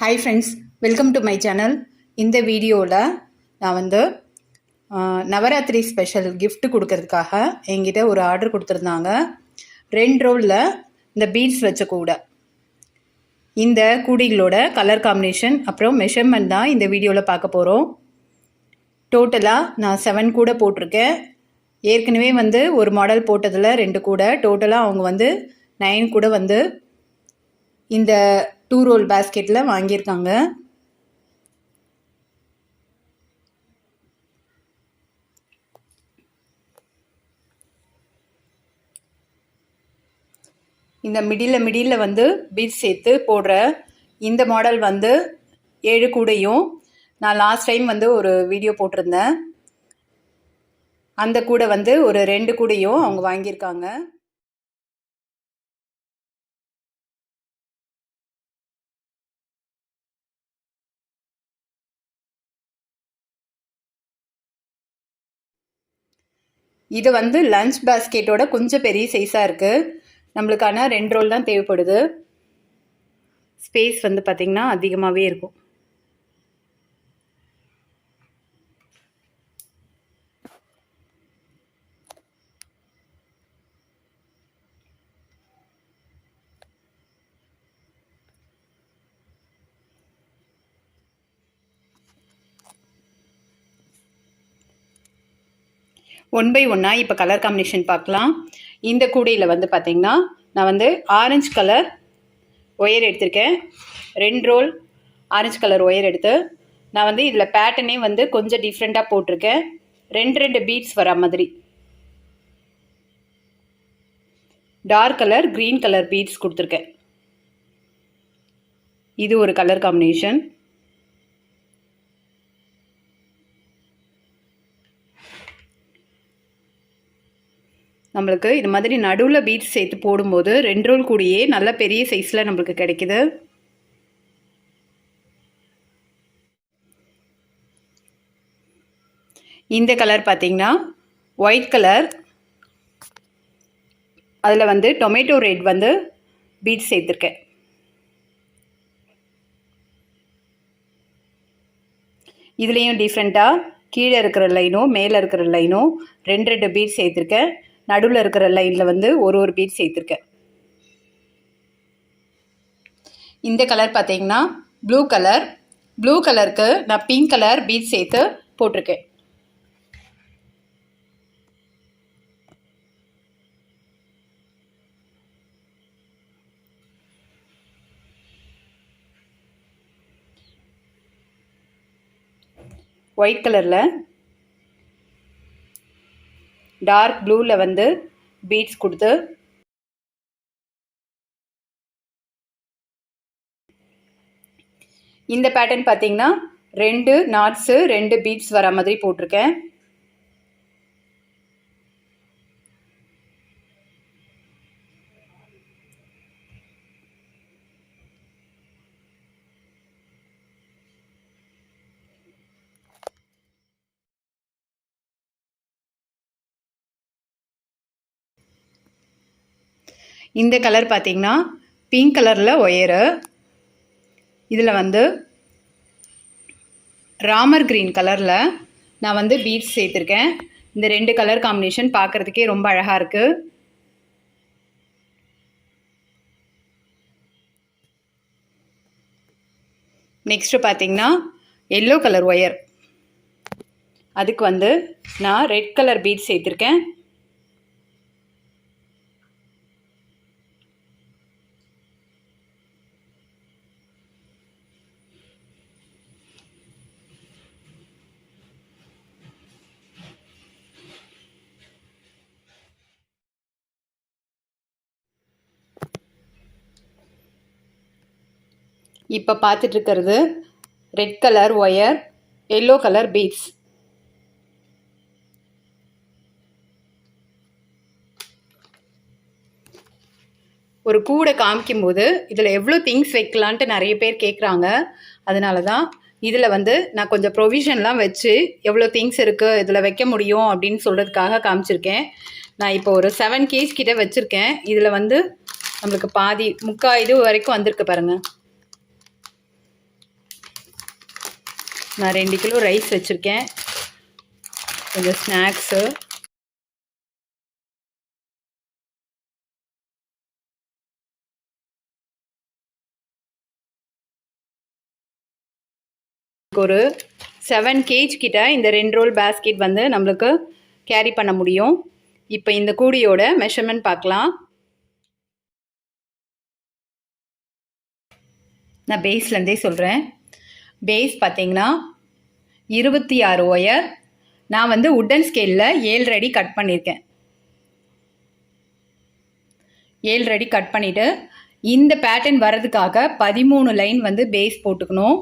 Hi friends, welcome to my channel. இந்த வீடியோவில் நான் வந்து நவராத்திரி ஸ்பெஷல் gift கொடுக்கறதுக்காக என்கிட்ட ஒரு ஆர்டர் கொடுத்துருந்தாங்க. 2 ரோலில் இந்த பீட்ஸ் வச்ச கூடை. இந்த கூடைகளோட கலர் காம்பினேஷன் அப்புறம் மெஷர்மெண்ட் தான் இந்த வீடியோவில் பார்க்க போகிறோம். டோட்டலாக நான் 7 கூடை போட்டிருக்கேன். ஏற்கனவே வந்து ஒரு மாடல் போட்டதில் 2 கூடை, டோட்டலாக அவங்க வந்து 9 கூடை வந்து இந்த 2 ரோல் பேஸ்கெட்டில் வாங்கியிருக்காங்க. இந்த மிடில் வந்து பீட்ஸ் சேர்த்து போடுற இந்த மாடல் வந்து 7 கூடையும் நான் லாஸ்ட் டைம் வந்து ஒரு வீடியோ போட்டிருந்தேன். அந்த கூடை வந்து ஒரு 2 கூடையும் அவங்க வாங்கியிருக்காங்க. இது வந்து லஞ்ச் பேஸ்கெட்டோட கொஞ்சம் பெரிய சைஸாக இருக்குது. நம்மளுக்கான 2 ரோல் தான் தேவைப்படுது. ஸ்பேஸ் வந்து பார்த்திங்கன்னா அதிகமாகவே இருக்கும். ஒன் பை ஒன்னாக இப்போ கலர் காம்பினேஷன் பார்க்கலாம். இந்த கூடையில் வந்து பார்த்திங்கன்னா நான் வந்து ஆரஞ்சு கலர் ஒயர் எடுத்திருக்கேன். 2 ரோல் ஆரஞ்சு கலர் ஒயர் எடுத்து நான் வந்து இதில் பேட்டர்னே வந்து கொஞ்சம் டிஃப்ரெண்ட்டாக போட்டிருக்கேன். 2 பீட்ஸ் வர மாதிரி dark colour green colour beads கொடுத்துருக்கேன். இது ஒரு கலர் காம்பினேஷன். நம்மளுக்கு இது மாதிரி நடுவில் பீட்ஸ் சேர்த்து போடும்போது 2 ரோல் கூடியே நல்ல பெரிய சைஸில் நம்மளுக்கு கிடைக்குது. இந்த கலர் பார்த்திங்கன்னா ஒயிட் கலர், அதில் வந்து டொமேட்டோ ரெட் வந்து பீட்ஸ் சேர்த்துருக்கேன். இதுலேயும் டிஃப்ரெண்ட்டாக கீழே இருக்கிற லைனும் மேலே இருக்கிற லைனும் 2 பீட்ஸ் சேர்த்துருக்கேன். நடுவில் இருக்கிற லைனில் வந்து ஒரு பீட் சேர்த்துருக்கேன். இந்த கலர் பார்த்தீங்கன்னா ப்ளூ கலருக்கு நான் பிங்க் கலர் பீட் சேர்த்து போட்டிருக்கேன். ஒயிட் கலரில் டார்க் ப்ளூவில் வந்து பீட்ஸ் கொடுத்து இந்த பேட்டர்ன் பார்த்தீங்கன்னா 2 நாட்ஸு 2 பீட்ஸ் வர மாதிரி போட்டிருக்கேன். இந்த கலர் பார்த்திங்கன்னா பிங்க் கலரில் ஒயரு, இதில் வந்து ராமர் க்ரீன் கலரில் நான் வந்து பீட்ஸ் சேர்த்துருக்கேன். இந்த 2 கலர் காம்பினேஷன் பார்க்குறதுக்கே ரொம்ப அழகாக இருக்குது. நெக்ஸ்ட்டு பார்த்திங்கன்னா எல்லோ கலர் ஒயர், அதுக்கு வந்து நான் ரெட் கலர் பீட்ஸ் சேர்த்துருக்கேன். இப்போ பார்த்துட்ருக்கிறது red colour wire, yellow colour beads. ஒரு கூடை காமிக்கும்போது இதில் எவ்வளோ திங்ஸ் வைக்கலான்ட்டு நிறைய பேர் கேட்குறாங்க. அதனால தான் இதில் வந்து நான் கொஞ்சம் ப்ரொவிஷன்லாம் வச்சு எவ்வளோ திங்ஸ் இருக்குது இதில் வைக்க முடியும் அப்படின்னு சொல்கிறதுக்காக காமிச்சிருக்கேன். நான் இப்போ ஒரு 7 கேஜ் கிட்ட வச்சுருக்கேன். இதில் வந்து நம்மளுக்கு பாதி முக்கால் இது வரைக்கும் வந்திருக்கு பாருங்கள். நான் 2 கிலோ ரைஸ் வச்சுருக்கேன். கொஞ்சம் ஸ்நாக்ஸு, ஒரு 7 kg கிட்ட இந்த 2 ரோல் பேஸ்கெட் வந்து நம்மளுக்கு கேரி பண்ண முடியும். இப்போ இந்த கூடையோட மெஷர்மெண்ட் பார்க்கலாம். நான் பேஸ்லேருந்தே சொல்கிறேன். பேஸ் பார்த்தீங்கன்னா 26 ஒயர். நான் வந்து உட்டன் ஸ்கேலில் 7 அடி கட் பண்ணியிருக்கேன். 7 அடி கட் பண்ணிவிட்டு இந்த பேட்டர்ன் வர்றதுக்காக 13 லைன் வந்து பேஸ் போட்டுக்கணும்.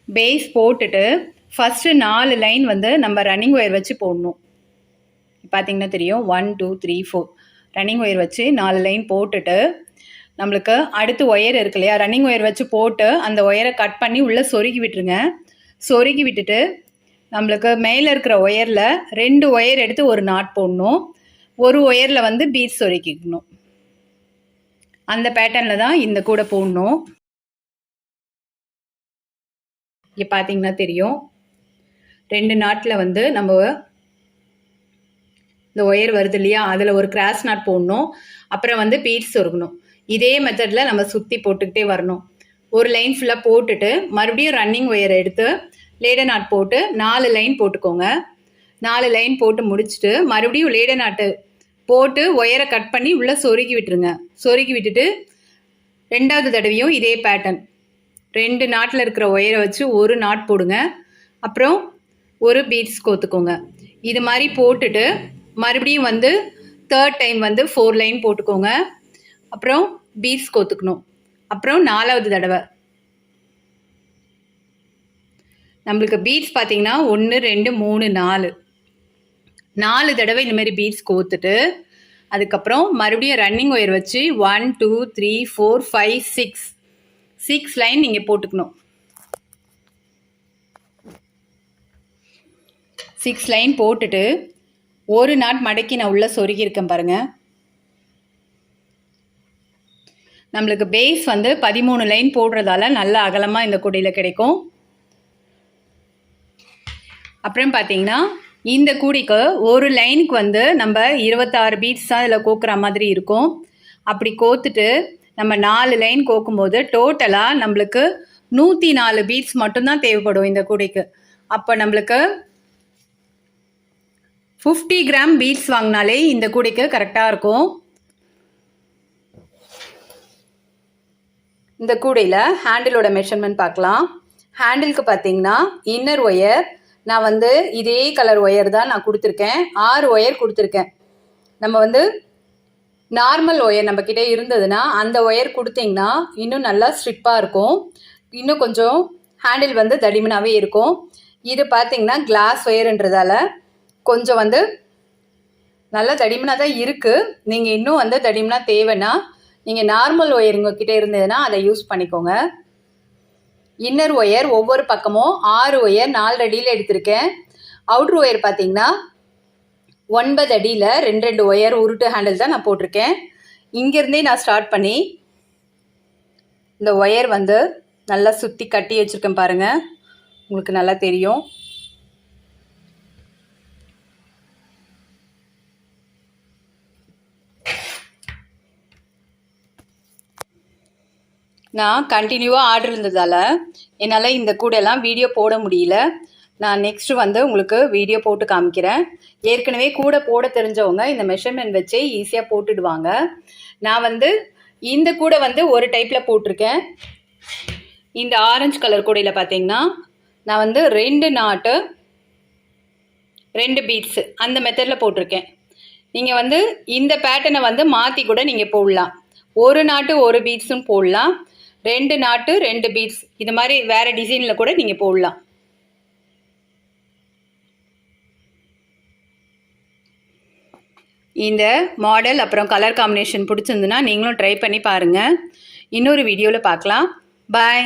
பேஸ் போட்டுட்டு ஃபஸ்ட்டு 4 லைன் வந்து நம்ம ரன்னிங் ஒயர் வச்சு போடணும். பார்த்திங்கன்னா தெரியும். 1 2 3 4 ரன்னிங் ஒயர் வச்சு 4 லைன் போட்டுட்டு நம்மளுக்கு அடுத்து ஒயர் இருக்கு இல்லையா, ரன்னிங் ஒயர் வச்சு போட்டு அந்த ஒயரை கட் பண்ணி உள்ளே சொருகி விட்டுருங்க. சொருகி விட்டுட்டு நம்மளுக்கு மேலே இருக்கிற ஒயரில் 2 ஒயர் எடுத்து ஒரு நாட் போடணும். ஒரு ஒயரில் வந்து பீட்ஸ் சொருகிக்கணும். அந்த பேட்டர்னில் தான் இந்த கூட போடணும். இங்கே பார்த்தீங்கன்னா தெரியும். 2 நாட்டில் வந்து நம்ம இந்த ஒயர் வருது இல்லையா, அதில் ஒரு கிராஸ் நாட் போடணும். அப்புறம் வந்து பீட்ஸ் சொருகணும். இதே மெத்தடில் நம்ம சுற்றி போட்டுக்கிட்டே வரணும். ஒரு லைன் ஃபுல்லாக போட்டுட்டு மறுபடியும் ரன்னிங் ஒயரை எடுத்து லேடர் நாட் போட்டு 4 லைன் போட்டுக்கோங்க. 4 லைன் போட்டு முடிச்சுட்டு மறுபடியும் லேடர் நாட்டு போட்டு ஒயரை கட் பண்ணி உள்ளே சொருகி விட்டுருங்க. சொருகி விட்டுட்டு 2வது தடவையும் இதே பேட்டர்ன் 2 நாட்டில் இருக்கிற ஒயரை வச்சு ஒரு நாட் போடுங்க. அப்புறம் ஒரு பீட்ஸ் கோத்துக்கோங்க. இது மாதிரி போட்டுட்டு மறுபடியும் வந்து 3rd டைம் வந்து 4 லைன் போட்டுக்கோங்க. அப்புறம் பீட்ஸ் கோத்துக்கணும். அப்புறம் 4வது தடவை நம்மளுக்கு பீட்ஸ் பார்த்தீங்கன்னா 1 2 3 4 தடவை இந்த மாதிரி பீட்ஸ் கோத்துட்டு அதுக்கப்புறம் மறுபடியும் ரன்னிங் ஒயர் வச்சு 1 2 3 4 5 6 லைன் நீங்கள் போட்டுக்கணும். 6 லைன் போட்டுட்டு ஒரு நாட் மடக்கி நான் உள்ளே சொருகியிருக்கேன் பாருங்கள். நம்மளுக்கு பேஸ் வந்து 13 லைன் போடுறதால நல்ல அகலமாக இந்த கூடையில் கிடைக்கும். அப்புறம் பார்த்தீங்கன்னா இந்த கூடைக்கு ஒரு லைனுக்கு வந்து நம்ம 26 பீட்ஸ் தான் இதில் கோக்குற மாதிரி இருக்கும். அப்படி கோத்துட்டு நம்ம 4 லைன் கோக்கும்போது டோட்டலாக நம்மளுக்கு 104 பீட்ஸ் மட்டும்தான் தேவைப்படும் இந்த கூடைக்கு. அப்போ நம்மளுக்கு 50 கிராம் பீட்ஸ் வாங்கினாலே இந்த கூடைக்கு கரெக்டாக இருக்கும். இந்த கூடையில் ஹேண்டிலோட மெஷர்மெண்ட் பார்க்கலாம். ஹேண்டிலுக்கு பார்த்தீங்கன்னா இன்னர் ஒயர் நான் வந்து இதே கலர் ஒயர் தான் நான் கொடுத்துருக்கேன். 6 ஒயர் கொடுத்துருக்கேன். நம்ம வந்து நார்மல் ஒயர் நம்மக்கிட்ட இருந்ததுன்னா அந்த ஒயர் கொடுத்தீங்கன்னா இன்னும் நல்லா ஸ்ட்ரிப்பாக இருக்கும். இன்னும் கொஞ்சம் ஹேண்டில் வந்து தடிமனாகவே இருக்கும். இது பார்த்தீங்கன்னா கிளாஸ் ஒயர்ன்றதால கொஞ்சம் வந்து நல்லா தடிமனாக தான் இருக்குது. நீங்கள் இன்னும் வந்து தடிமனாக தேவைன்னா நீங்கள் நார்மல் ஒயர் உங்ககிட்ட இருந்ததுன்னா அதை யூஸ் பண்ணிக்கோங்க. இன்னர் ஒயர் ஒவ்வொரு பக்கமும் 6 ஒயர் 4 அடியில் எடுத்திருக்கேன். அவுட்ரு ஒயர் பார்த்தீங்கன்னா 9 அடியில் 2 ஒயர் உருட்டு ஹேண்டில் தான் நான் போட்டிருக்கேன். இங்கேருந்தே நான் ஸ்டார்ட் பண்ணி இந்த ஒயர் வந்து நல்லா சுற்றி கட்டி வச்சுருக்கேன் பாருங்கள். உங்களுக்கு நல்லா தெரியும். நான் கண்டினியூவாக ஆர்டர் இருந்ததால் என்னால் இந்த கூடையெல்லாம் வீடியோ போட முடியல. நான் நெக்ஸ்ட்டு வந்து உங்களுக்கு வீடியோ போட்டு காமிக்கிறேன். ஏற்கனவே கூடை போட தெரிஞ்சவங்க இந்த மெஷர்மெண்ட் வச்சே ஈஸியாக போட்டுடுவாங்க. நான் வந்து இந்த கூடை வந்து ஒரு டைப்பில் போட்டிருக்கேன். இந்த ஆரஞ்சு கலர் கூடையில் பார்த்தீங்கன்னா நான் வந்து 2 நாட்டு 2 பீட்ஸு அந்த மெத்தடில் போட்டிருக்கேன். நீங்கள் வந்து இந்த பேட்டர்னை வந்து மாற்றி கூட நீங்கள் போடலாம். ஒரு நாட்டு ஒரு பீட்ஸும் போடலாம். 2 நாட்டு 2 பீட்ஸ் இது மாதிரி வேறு டிசைனில் கூட நீங்கள் போடலாம். இந்த மாடல் அப்புறம் கலர் காம்பினேஷன் பிடிச்சிருந்துன்னா நீங்களும் ட்ரை பண்ணி பாருங்கள். இன்னொரு வீடியோவில் பார்க்கலாம். பாய்.